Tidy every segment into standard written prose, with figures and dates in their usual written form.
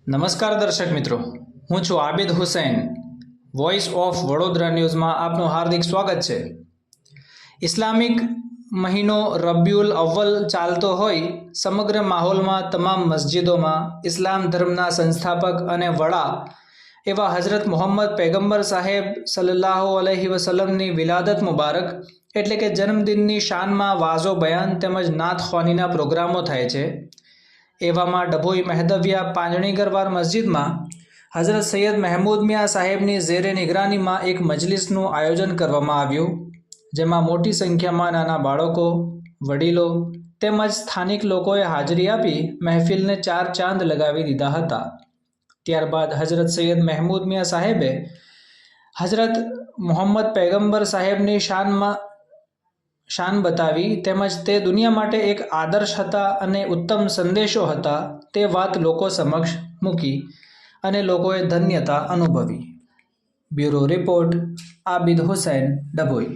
નમસ્કાર દર્શક મિત્રો, હું છું આબિદ હુસૈન. વોઇસ ઓફ વડોદરા ન્યૂઝમાં આપનું હાર્દિક સ્વાગત છે. ઇસ્લામિક મહિનો રબિયુલ અવ્વલ ચાલતો હોય સમગ્ર માહોલમાં તમામ મસ્જિદોમાં ઇસ્લામ ધર્મના સંસ્થાપક અને વડા એવા હઝરત મોહમ્મદ પૈગંબર સાહેબ સલ્લલ્લાહુ અલૈહિ વસલ્લમની વિલાદત મુબારક એટલે કે જન્મદિનની શાનમાં વાઝો બયાન તેમજ નાત ખ્વાનીના પ્રોગ્રામો થાય છે. એવામાં ડભોઈ મહેદવિયા પાંજણી ગરવાર મસ્જિદમાં હઝરત સૈયદ મહેમૂદ મિયા સાહેબની ઝેરે નિગરાનીમાં એક મજલિસનું આયોજન કરવામાં આવ્યું, જેમાં મોટી સંખ્યામાં નાના બાળકો, વડીલો તેમજ સ્થાનિક લોકોએ હાજરી આપી મહેફિલને ચાર ચાંદ લગાવી દીધા હતા. ત્યારબાદ હઝરત સૈયદ મહેમૂદ મિયા સાહેબે હઝરત મોહમ્મદ પૈગંબર સાહેબની શાન બતાવી તેમજ તે દુનિયા માટે એક આદર્શ હતા અને ઉત્તમ સંદેશો હતા તે વાત લોકો સમક્ષ મૂકી અને લોકોએ ધન્યતા અનુભવી. Bureau report, Abid Hussain, Dabhoi.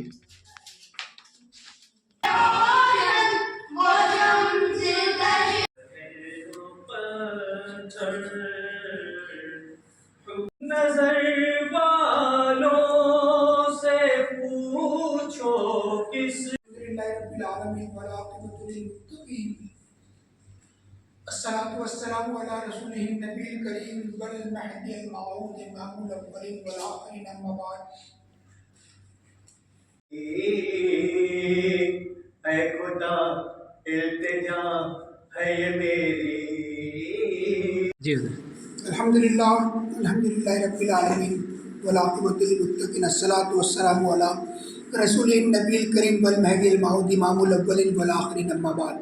नजर वालों से पूछो किस अस्सलातु वस्सलामु अला रसूलिहि नबील करीम वल महदी अल मऊद इमामुल अव्वलिन वल आखिरीन अम्मा बाद. ऐ खुदा इल्तिजा है ये मेरी. જી अल्हम्दुलिल्लाह रब्बिल आलमीन वल आक़िबतु लिल मुत्तक़ीन. अस्सलातु वस्सलामु अला रसूलिहि नबील करीम वल महदी अल मऊद इमामुल अव्वलिन वल आखिरीन अम्मा बाद.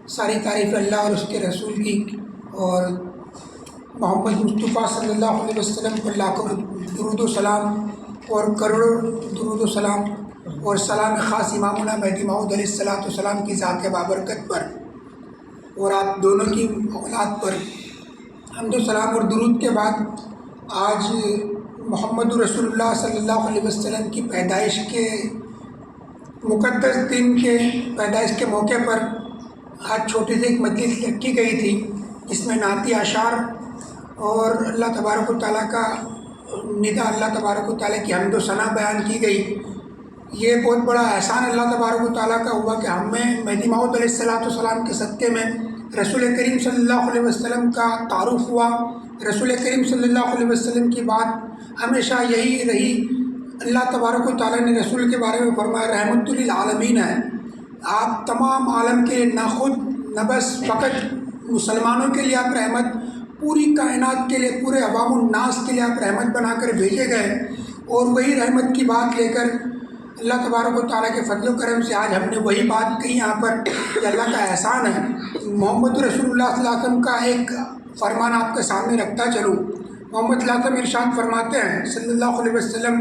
सारी तारीफ़ अल्लाह और उसके रसूल की और मोहम्मद मुस्तफ़ा सल्लल्लाहु अलैहि वसल्लम पर लाखों दुरूद व सलाम और करोड़ों दुरूद व सलाम और सलाम ख़ास इमामुना महदी मऊद अलैहिस्सलातु वस्सलाम की ज़ात बाबरकत पर और आप दोनों की औलाद पर हम्दो सलाम और दुरूद के बाद आज मोहम्मद रसूलुल्लाह सल्लल्लाहु अलैहि वसल्लम की पैदाइश के मुक़द्दस दिन के पैदाइश के मौके पर आज छोटी सी एक मजलिस रखी गई थी, जिसमें नाती अशार और अल्लाह तबारक व तआला का निदा, अल्लाह तबारक व तआला की हम्द व सना बयान की गई. ये बहुत बड़ा एहसान अल्लाह तबारक व तआला का हुआ कि हमें महदी मऊद अलैहिस्सलातु वस्सलाम के सदक़े में रसूल करीम सल्लल्लाहु अलैहि वसल्लम का तारुफ़ हुआ. रसूल करीम सल्लल्लाहु अलैहि वसल्लम की बात हमेशा यही रही. अल्लाह तबारक व तआला ने रसूल के बारे में फरमाया रहमतुल लिल आलमीन है. आप तमाम आलम के ना खुद न बस फ़कत मुसलमानों के लिए आप रहमत, पूरी कायनात के लिए, पूरे अवामुन नास के लिए आप रहमत बनाकर भेजे गए. और वही रहमत की बात लेकर अल्लाह तबारक व तआला के फजल करम से आज हमने वही बात कही यहाँ पर कि अल्लाह का एहसान है. मोहम्मद रसूलुल्लाह सल्लल्लाहु अलैहि वसल्लम का एक फरमान आपके सामने रखता चलूँ. मोहम्मद सल्लल्लाहु अलैहि वसल्लम इरशाद फरमाते हैं सल्लल्लाहु अलैहि वसल्लम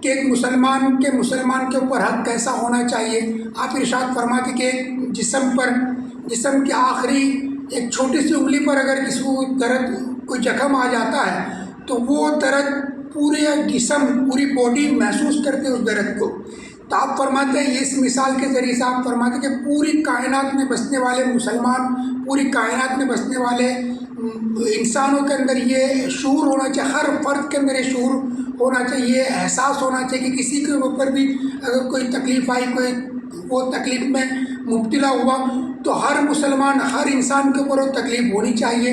कि एक मुसलमान के ऊपर हक कैसा होना चाहिए. आप इरशाद फरमाते कि एक जिस्म के आखिरी एक छोटी सी उंगली पर अगर किसी को दर्द, कोई जख्म आ जाता है तो वो दर्द पूरे जिस्म, पूरी बॉडी महसूस करते उस दर्द को. तो आप फरमाते हैं, इस मिसाल के ज़रिए से आप फरमाते हैं कि पूरी कायनात में बसने वाले मुसलमान, पूरी कायनात में बसने वाले इंसानों के अंदर ये शऊर होना चाहिए, हर फ़र्द के अंदर ये शऊर होना चाहिए, एहसास होना चाहिए कि किसी के ऊपर भी अगर कोई तकलीफ़ आई, कोई वो तकलीफ़ में मुब्तला हुआ तो हर मुसलमान, हर इंसान के ऊपर वो तकलीफ़ होनी चाहिए.